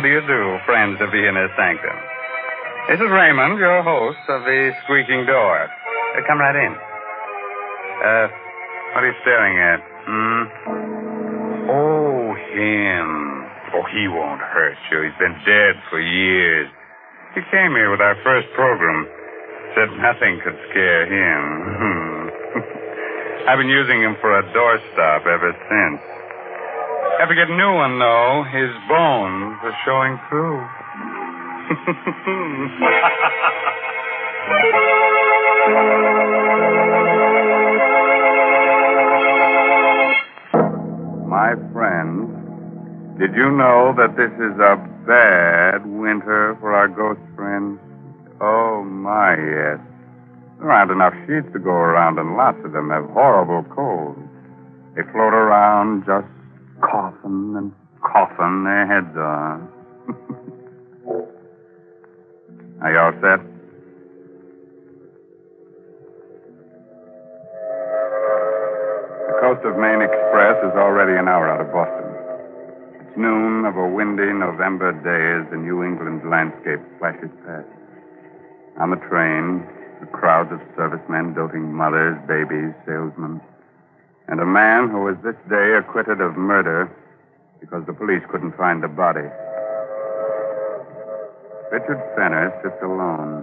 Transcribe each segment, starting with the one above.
do you do, friends of the Inner Sanctum? This is Raymond, your host of the Squeaking Door. Come right in. What are you staring at? Oh, him. Oh, he won't hurt you. He's been dead for years. He came here with our first program. Said nothing could scare him. I've been using him for a doorstop ever since. Have to get a new one, though. His bones are showing through. My friends, did you know that this is a bad winter for our ghost friends? Oh, my, yes. There aren't enough sheets to go around, and lots of them have horrible colds. They float around just coughing and coughing their heads on. Are you all set? The Coast of Maine Express is already an hour out of Boston. It's noon of a windy November day as the New England landscape flashes past. On the train, the crowds of servicemen, doting mothers, babies, salesmen, and a man who was this day acquitted of murder because the police couldn't find the body. Richard Fenner sits alone,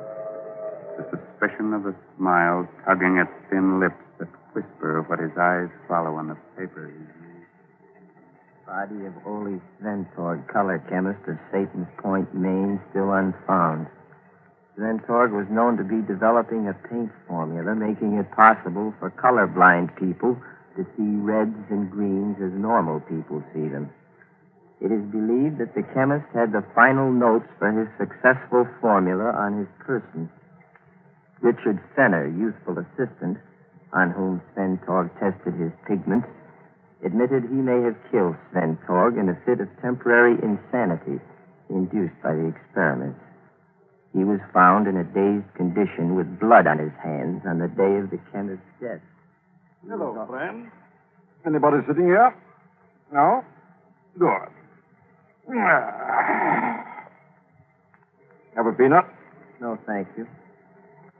the suspicion of a smile tugging at thin lips that whisper what his eyes follow on the paper he reads. Body of Ole Sventorg, color chemist of Satan's Point, Maine, still unfound. Sventorg was known to be developing a paint formula, making it possible for colorblind people to see reds and greens as normal people see them. It is believed that the chemist had the final notes for his successful formula on his person. Richard Fenner, youthful assistant, on whom Sventorg tested his pigments, admitted he may have killed Sventorg in a fit of temporary insanity induced by the experiments. He was found in a dazed condition with blood on his hands on the day of the chemist's death. Hello, friend. Anybody sitting here? No? Good. Have a peanut? No, thank you.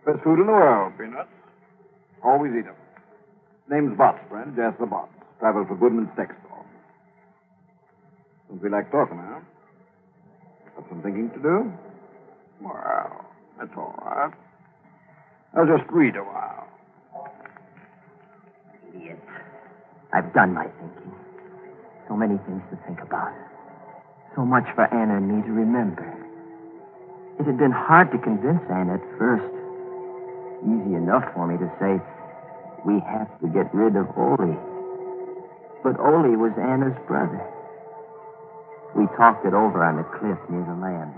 Best food in the world, peanuts. Always eat them. Name's Botts, friend. Jasper Botts. Travel for Goodman's Steak Store. Don't feel like talking, huh? Got some thinking to do? Well, that's all right. I'll just read a while. Idiot. I've done my thinking. So many things to think about. So much for Anna and me to remember. It had been hard to convince Anna at first. Easy enough for me to say, we have to get rid of Ole. But Ole was Anna's brother. We talked it over on the cliff near the land.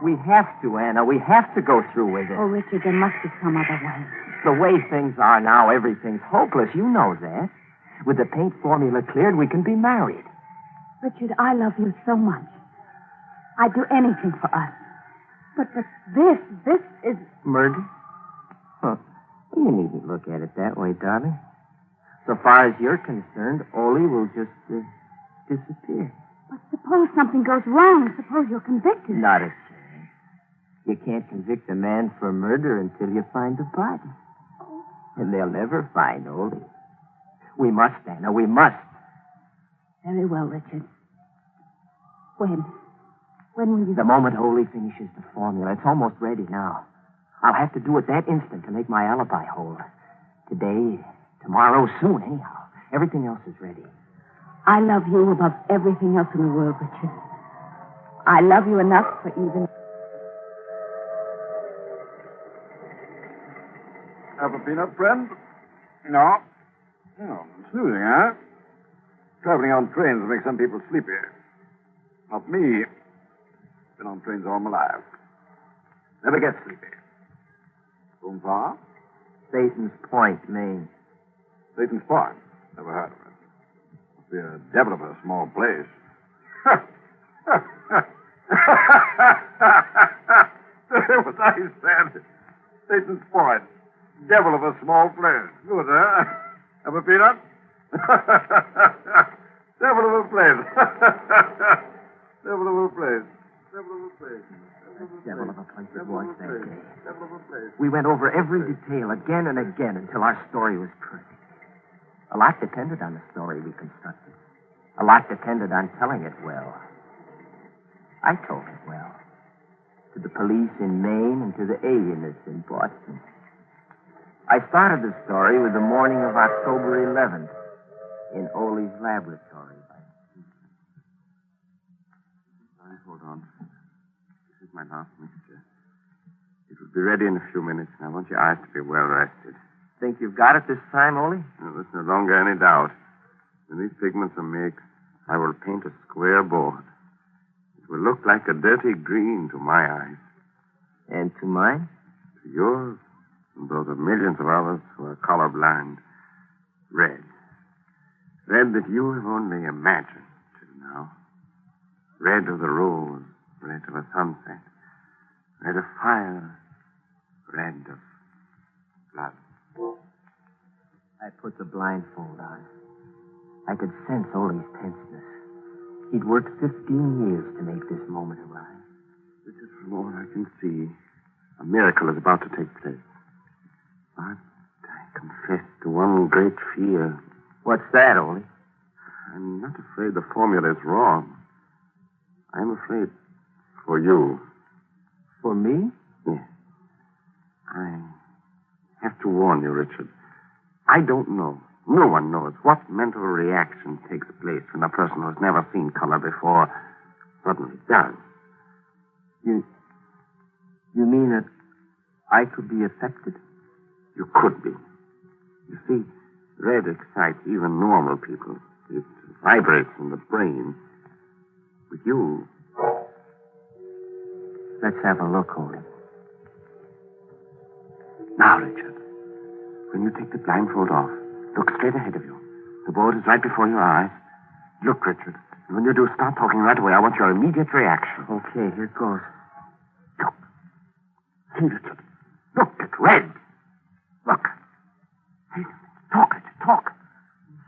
We have to, Anna. We have to go through with it. Oh, Richard, there must be some other way. The way things are now, everything's hopeless. You know that. With the paint formula cleared, we can be married. Richard, I love you so much. I'd do anything for us. But this is... Murder? Huh. You needn't look at it that way, darling. So far as you're concerned, Ole will just disappear. But suppose something goes wrong. Suppose you're convicted. Not a chance. You can't convict a man for murder until you find the body. And they'll never find Ole. We must, Anna. We must. Very well, Richard. When? When will you... The moment Ole finishes the formula. It's almost ready now. I'll have to do it that instant to make my alibi hold. Today, tomorrow, soon, anyhow. Everything else is ready. I love you above everything else in the world, Richard. I love you enough for even... Have a peanut, friend? No? Oh, snoozing, huh? Traveling on trains makes some people sleepy. Not me. Been on trains all my life. Never get sleepy. Going far? Satan's Point, Maine. Satan's Point? Never heard of it. Must be a devil of a small place. What I said. Satan's Point. Devil of a small place. Good, huh? Have a peanut? Devil of a place. Devil of a place. Devil of a place. Devil of a place it was that day. Devil of a place. We went over every detail again and again until our story was perfect. A lot depended on the story we constructed. A lot depended on telling it well. I told it well. To the police in Maine and to the alienists in Boston. I started the story with the morning of October 11th in Ole's laboratory. Hold on. This is my last mixture. It will be ready in a few minutes, and I want your eyes to be well rested. Think you've got it this time, Ole? Now, there's no longer any doubt. When these pigments are mixed, I will paint a square board. It will look like a dirty green to my eyes. And to mine? To yours, and those of millions of others who are colorblind. Red. Red that you have only imagined till now. Red of the rose, red of a sunset, red of fire, red of blood. I put the blindfold on. I could sense Ole's tenseness. He'd worked 15 years to make this moment arrive. This is from all I can see. A miracle is about to take place. But I confess to one great fear. What's that, Ole? I'm not afraid the formula is wrong. I'm afraid for you. For me? Yes. I have to warn you, Richard. I don't know. No one knows what mental reaction takes place when a person who's never seen color before suddenly does. You mean that I could be affected? You could be. You see, red excites even normal people. It vibrates in the brain. With you. Let's have a look, Ole. Now, Richard, when you take the blindfold off, look straight ahead of you. The board is right before your eyes. Look, Richard. And when you do, start talking right away. I want your immediate reaction. Okay, here goes. Look. See, Richard. Look, it's red. Look. Hey, talk, Richard, talk.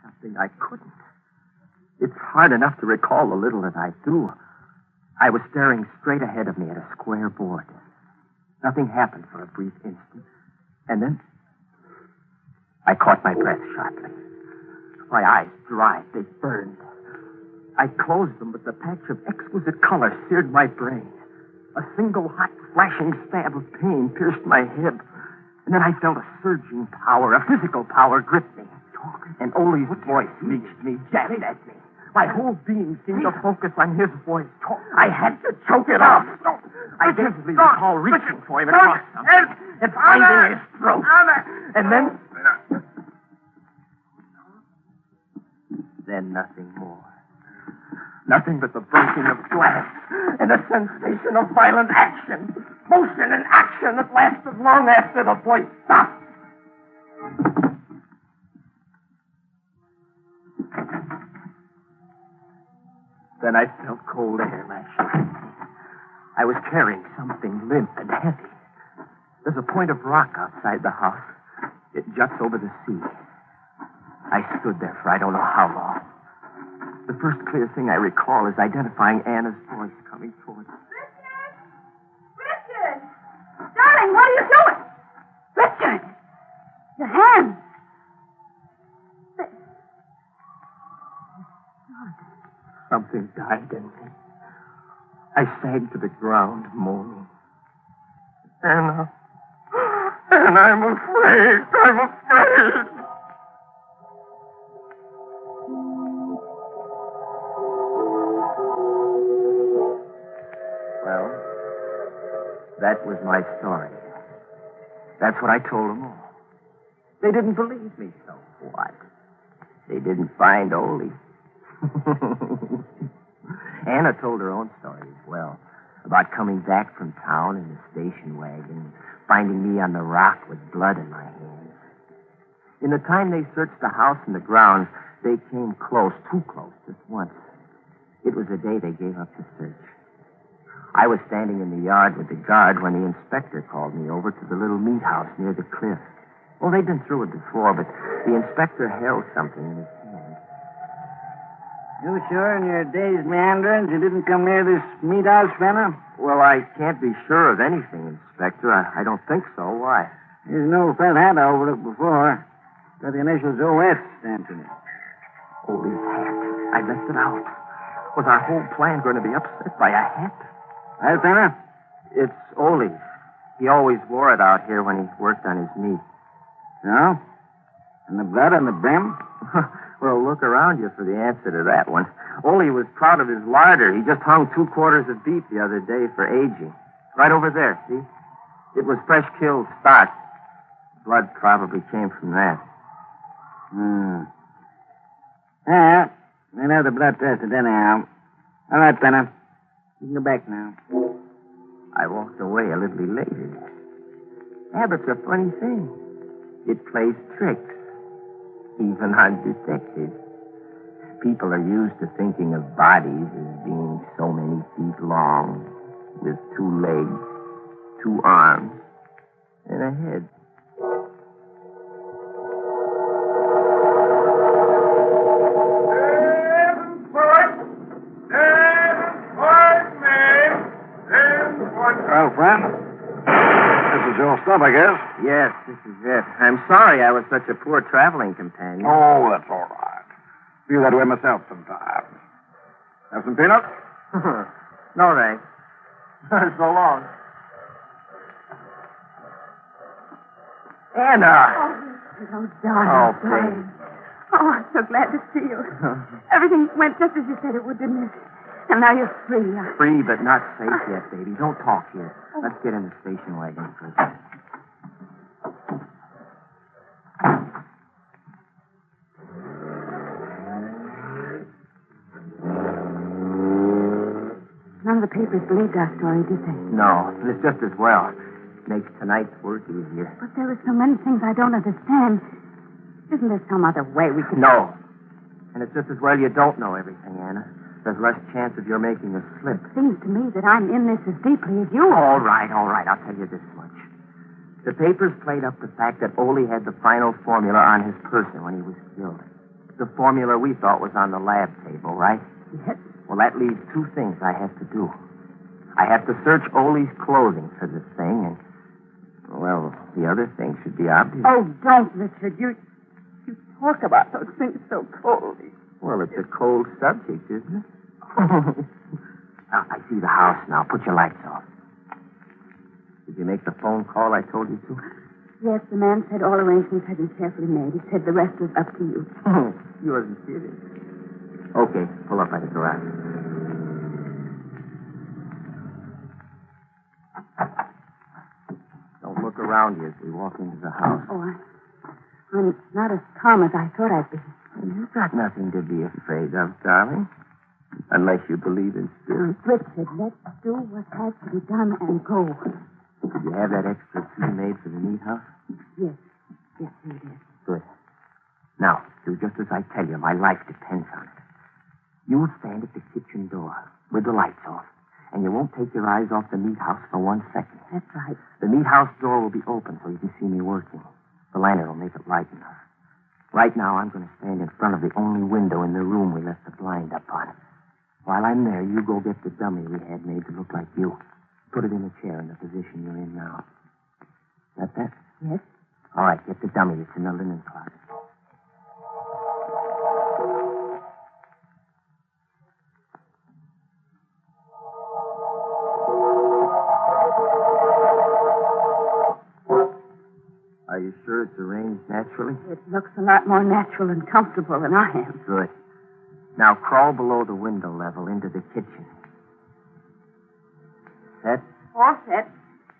Something I couldn't. It's hard enough to recall the little that I do. I was staring straight ahead of me at a square board. Nothing happened for a brief instant. And then I caught my breath sharply. My eyes dried. They burned. I closed them, but the patch of exquisite color seared my brain. A single hot, flashing stab of pain pierced my hip. And then I felt a surging power, a physical power grip me. And Ole's voice reached me, jabbed at me. My whole being seemed to focus on his voice. I had to choke it off. I vividly recall reaching for him across something and finding his throat. And then nothing more. Nothing but the breaking of glass and a sensation of violent action. Motion and action that lasted long after the voice stopped. Then I felt cold air lashing at me. I was carrying something limp and heavy. There's a point of rock outside the house. It juts over the sea. I stood there for I don't know how long. The first clear thing I recall is identifying Anna's voice coming towards me. Richard! Darling, what are you doing? Richard! Your hands! Something died in me. I sank to the ground, moaning. Anna, I'm afraid. I'm afraid. Well, that was my story. That's what I told them all. They didn't believe me, so what? They didn't find Ole. Anna told her own story as well, about coming back from town in the station wagon, finding me on the rock with blood in my hands. In the time they searched the house and the grounds, they came close, too close, just once. It was the day they gave up the search. I was standing in the yard with the guard when the inspector called me over to the little meat house near the cliff. Well, they'd been through it before, but the inspector held something in his hand. You sure in your day's meanderings you didn't come near this meat house, Fenner? Well, I can't be sure of anything, Inspector. I don't think so. Why? There's no felt hat I overlooked before. Got the initials OS stamped in it. Holy hat. I left it out. Was our whole plan going to be upset by a hat? Right, Fenner? It's Ole's. He always wore it out here when he worked on his meat. No? And the blood on the brim? Well, look around you for the answer to that one. Ole was proud of his larder. He just hung 2 quarters of beef the other day for aging. Right over there, see? It was fresh killed stock. Blood probably came from that. Yeah, we'll have the blood tested anyhow. All right, Fenner. You can go back now. I walked away a little elated. Habit's a funny thing. It plays tricks, even on detectives. People are used to thinking of bodies as being so many feet long, with 2 legs, 2 arms, and a head. Well, friend, this is your stuff, I guess. Yes, this is it. I'm sorry I was such a poor traveling companion. Oh, that's all right. Feel that way myself sometimes. Have some peanuts? No, thanks. So long. Anna! Oh, darling. Oh, darling. Oh, I'm so glad to see you. Everything went just as you said it would, didn't it? And now you're free. Free, but not safe yet, baby. Don't talk here. Let's get in the station wagon first. None of the papers believed our story, did they? No, and it's just as well. Makes tonight's work easier. But there are so many things I don't understand. Isn't there some other way we could... No. And it's just as well you don't know everything, Anna. There's less chance of your making a slip. It seems to me that I'm in this as deeply as you are. All right. I'll tell you this much. The papers played up the fact that Ole had the final formula on his person when he was killed. The formula we thought was on the lab table, right? Yes. Well, that leaves 2 things I have to do. I have to search Ole's clothing for this thing, and, well, the other thing should be obvious. Oh, don't, Richard. You talk about those things so coldly. Well, it's a cold subject, isn't it? I see the house now. Put your lights off. Did you make the phone call I told you to? Yes, the man said all arrangements had been carefully made. He said the rest was up to you. You wasn't serious. Okay, pull up by the garage. Don't look around you as we walk into the house. Oh, I'm not as calm as I thought I'd be. You've got nothing to be afraid of, darling. Unless you believe in spirits. Richard, let's do what has to be done and go. Did you have that extra key made for the meat house? Yes. Yes, here it is. Good. Now, do just as I tell you. My life depends on it. You'll stand at the kitchen door with the lights off, and you won't take your eyes off the meat house for 1 second. That's right. The meat house door will be open so you can see me working. The lantern will make it light enough. Right now, I'm going to stand in front of the only window in the room we left the blind up on. While I'm there, you go get the dummy we had made to look like you. Put it in a chair in the position you're in now. Got that? Yes. All right, get the dummy. It's in the linen closet. Are you sure it's arranged naturally? It looks a lot more natural and comfortable than I am. Good. Now crawl below the window level into the kitchen. Set? All set.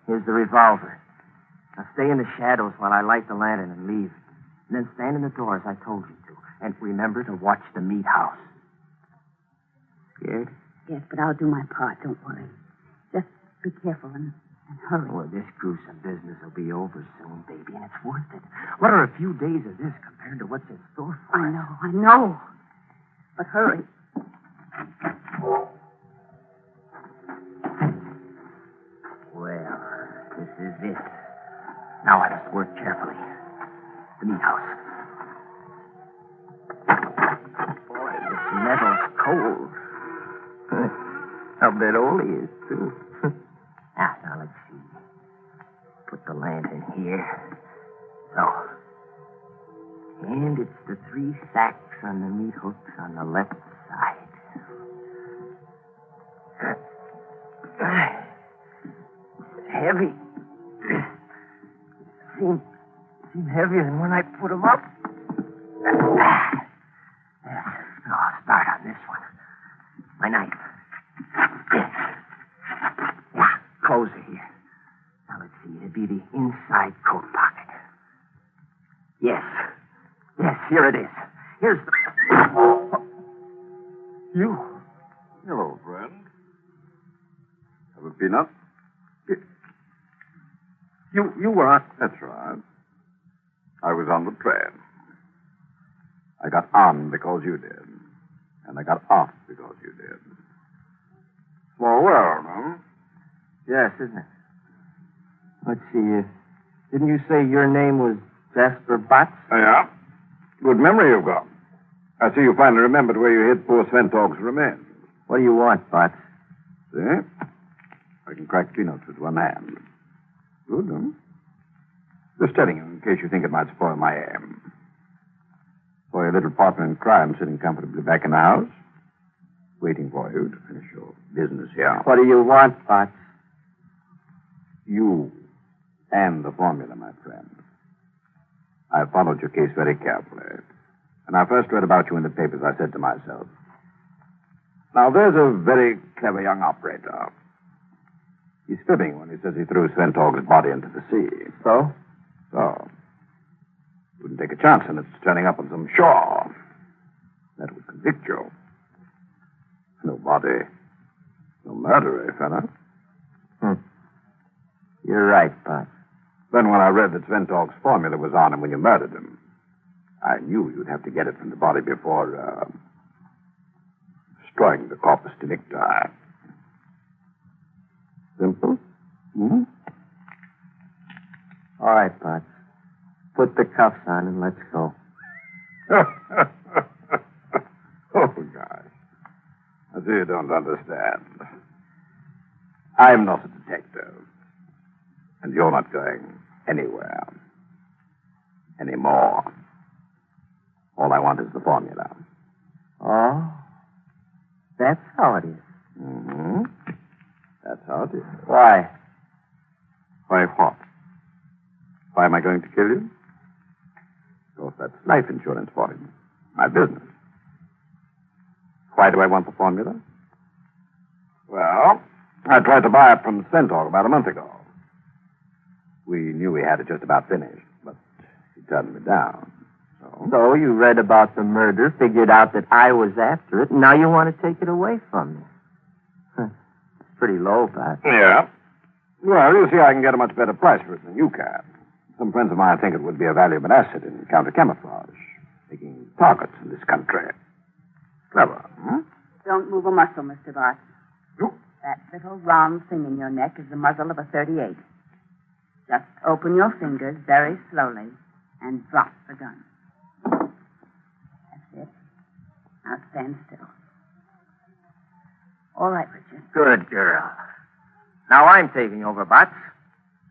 Here's the revolver. Now stay in the shadows while I light the lantern and leave. And then stand in the door as I told you to. And remember to watch the meat house. Scared? Yes, but I'll do my part. Don't worry. Just be careful and hurry. Well, this gruesome business will be over soon, baby, and it's worth it. What are a few days of this compared to what's in store for us? I know. But hurry. Well, this is it. Now I must work carefully. The meat house. Boy, this metal's bet Ole is, too. Now, let's see. Put the lantern here. So. And it's the 3 sacks on the meat hooks on the left side. It's heavy. Seem heavier than when I put them up. I'll start on this one. My knife. Yeah, close it here. Now, let's see. It'd be the inside coat pocket. Yes, here it is. Here's the... You. Hello, friend. Have a peanut? You were on... That's right. I was on the train. I got on because you did. And I got off because you did. Small world, huh? Yes, isn't it? Let's see. Didn't you say your name was Jasper Botts? Yeah. Good memory you've got. I see you finally remembered where you hid poor Sventog's remains. What do you want, Botts? See? I can crack peanuts with one hand. Good, huh? Just telling you in case you think it might spoil my aim. For your little partner in crime sitting comfortably back in the house, waiting for you to finish your business here. What do you want, Botts? You and the formula, my friend. I followed your case very carefully. When I first read about you in the papers, I said to myself, now there's a very clever young operator. He's fibbing when he says he threw Sventog's body into the sea. So? So. Wouldn't take a chance on its turning up on some shore. That would convict you. No body. No murder, eh, fella? You're right, Botts. Then when I read that Sventog's formula was on him when you murdered him, I knew you'd have to get it from the body before, destroying the corpus delicti. Simple? Hmm? All right, Botts. Put the cuffs on and let's go. Oh, gosh. I see you don't understand. I'm not a detective. And you're not going anywhere. Anymore. All I want is the formula. Oh? That's how it is. Mm-hmm. That's how it is. Why? Why what? Why am I going to kill you? Because that's life insurance for him. My business. Why do I want the formula? Well, I tried to buy it from Sventog about a month ago. We knew he had it just about finished, but he turned me down. So you read about the murder, figured out that I was after it, and now you want to take it away from me. It's pretty low, Botts. Yeah. Well, you see, I can get a much better price for it than you can. Some friends of mine think it would be a valuable asset in counter-camouflage, making targets in this country. Clever, hmm? Don't move a muscle, Mr. Botts. You? That little round thing in your neck is the muzzle of a .38. Just open your fingers very slowly and drop the gun. That's it. Now stand still. All right, Richard. Good girl. Now I'm taking over, Botts.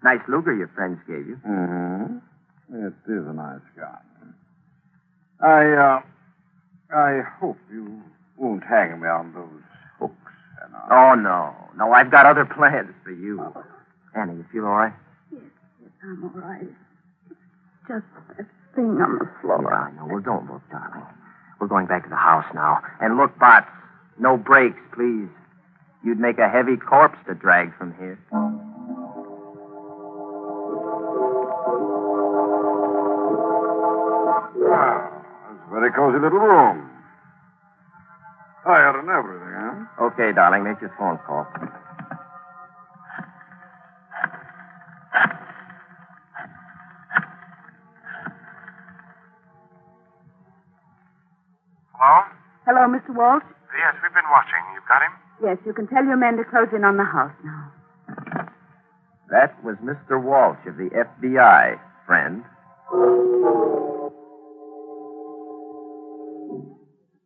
Nice Luger your friends gave you. Mm-hmm. It is a nice gun. I hope you won't hang me on those hooks, Anna. Oh, no. No, I've got other plans for you. Annie, you feel all right? Yes, I'm all right. Just that thing on the floor. Yeah, I know. Well, don't look, darling. We're going back to the house now. And look, Botts, no brakes, please. You'd make a heavy corpse to drag from here. Wow, that's a very cozy little room. Tired and everything, huh? Okay, darling, make your phone call. Hello? Hello, Mr. Walsh? Yes, we've been watching. You've got him? Yes, you can tell your men to close in on the house now. That was Mr. Walsh of the FBI, friend.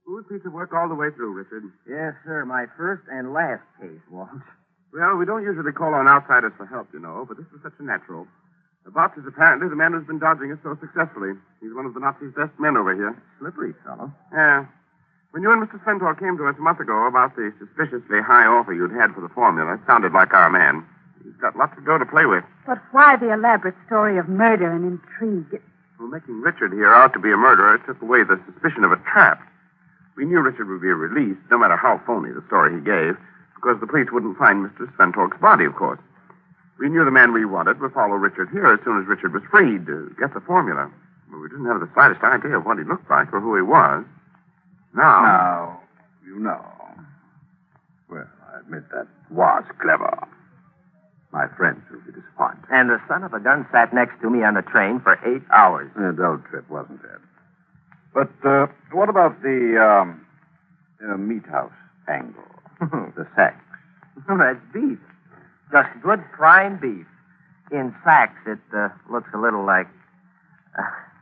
Who's piece of work all the way through, Richard. Yes, sir. My first and last case, Walt. Well, we don't usually call on outsiders for help, you know, but this was such a natural. The boss is apparently the man who's been dodging us so successfully. He's one of the Nazis' best men over here. Slippery fellow. Yeah. When you and Mr. Sventor came to us a month ago about the suspiciously high offer you'd had for the formula, it sounded like our man. He's got lots of dough to play with. But why the elaborate story of murder and intrigue? Well, making Richard here out to be a murderer took away the suspicion of a trap. We knew Richard would be released, no matter how phony the story he gave, because the police wouldn't find Mr. Sventork's body, of course. We knew the man we wanted would follow Richard here as soon as Richard was freed to get the formula. But we didn't have the slightest idea of what he looked like or who he was. Now, you know. Well, I admit that was clever. My friends will be disappointed. And the son of a gun sat next to me on the train for 8 hours. A dull trip, wasn't it? But what about the meat house angle? The sacks. That's beef. Just good prime beef. In sacks, it looks a little like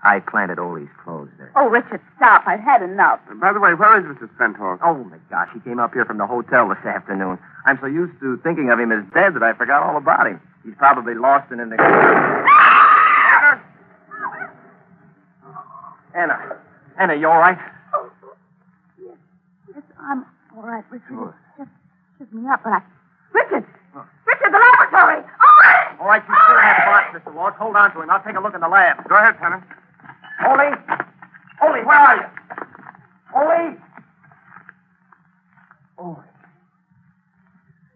I planted Ole's clothes there. Oh, Richard, stop. I've had enough. By the way, where is Mr. Sventork? Oh, my gosh, he came up here from the hotel this afternoon. I'm so used to thinking of him as dead that I forgot all about him. He's probably lost in the... Anna, you all right? Yes, I'm all right, Richard. Just shook me up, but Richard! Richard, the laboratory! Oh! All right, you still have Bart, Mr. Walsh. Hold on to him. I'll take a look in the lab. Go ahead, Tanner. Ole, where are you? Ole! Ole.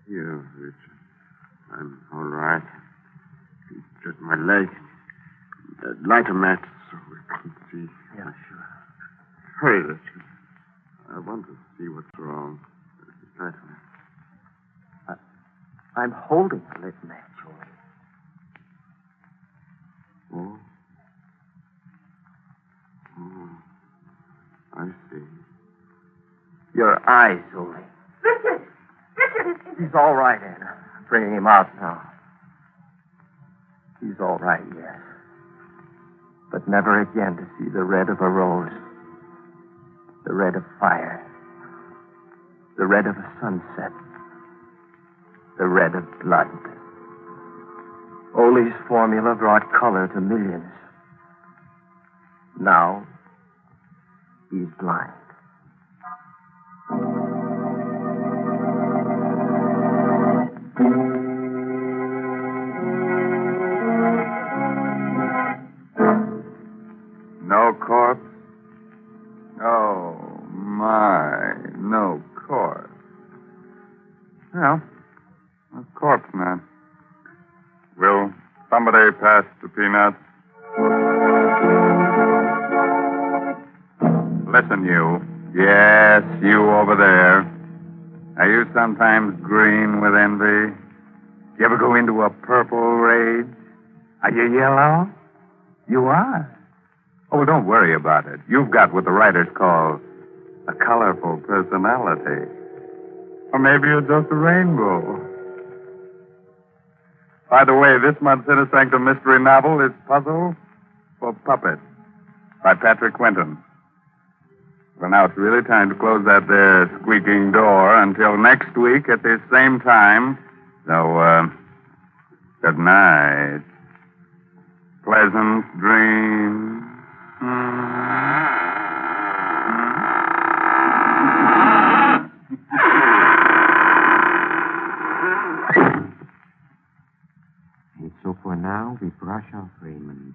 Here, Richard. I'm all right. It's just my leg. Light a match so we can see. Yeah, sure. Hurry, Richard. I want to see what's wrong. Light a match. I'm holding a lit match, Ole. Oh. Oh. I see. Your eyes, Ole. Richard! Richard, He's all right, Anna. I'm bringing him out now. He's all right, yes. But never again to see the red of a rose. The red of fire. The red of a sunset. The red of blood. Ole's formula brought color to millions. Now, he's blind. No corpse? Oh, my. No corpse. Well, a corpse, man. Will somebody pass the peanuts? Listen, you. Yes, you over there. Are you sometimes green with envy? You ever go into a purple rage? Are you yellow? You are. Oh, well, don't worry about it. You've got what the writers call a colorful personality. Or maybe you're just a rainbow. By the way, this month's Inner Sanctum mystery novel is Puzzle for Puppets by Patrick Quentin. Well, now it's really time to close that there squeaking door until next week at this same time. So, good night. Pleasant dreams. And so for now, we brush off Raymond,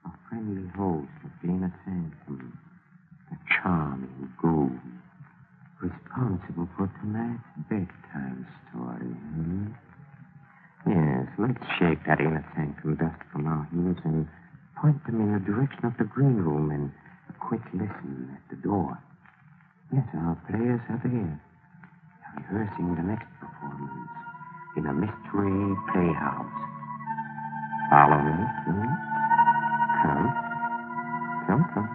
a friendly host of Dana Sanctum, a charming ghoul, responsible for tonight's bedtime story. Yes, let's shake that inner sanctum dust from our heels and point them in the direction of the green room and a quick listen at the door. Yes, our players are there, rehearsing the next performance in a mystery playhouse. Follow me, please. Come. Come. Come.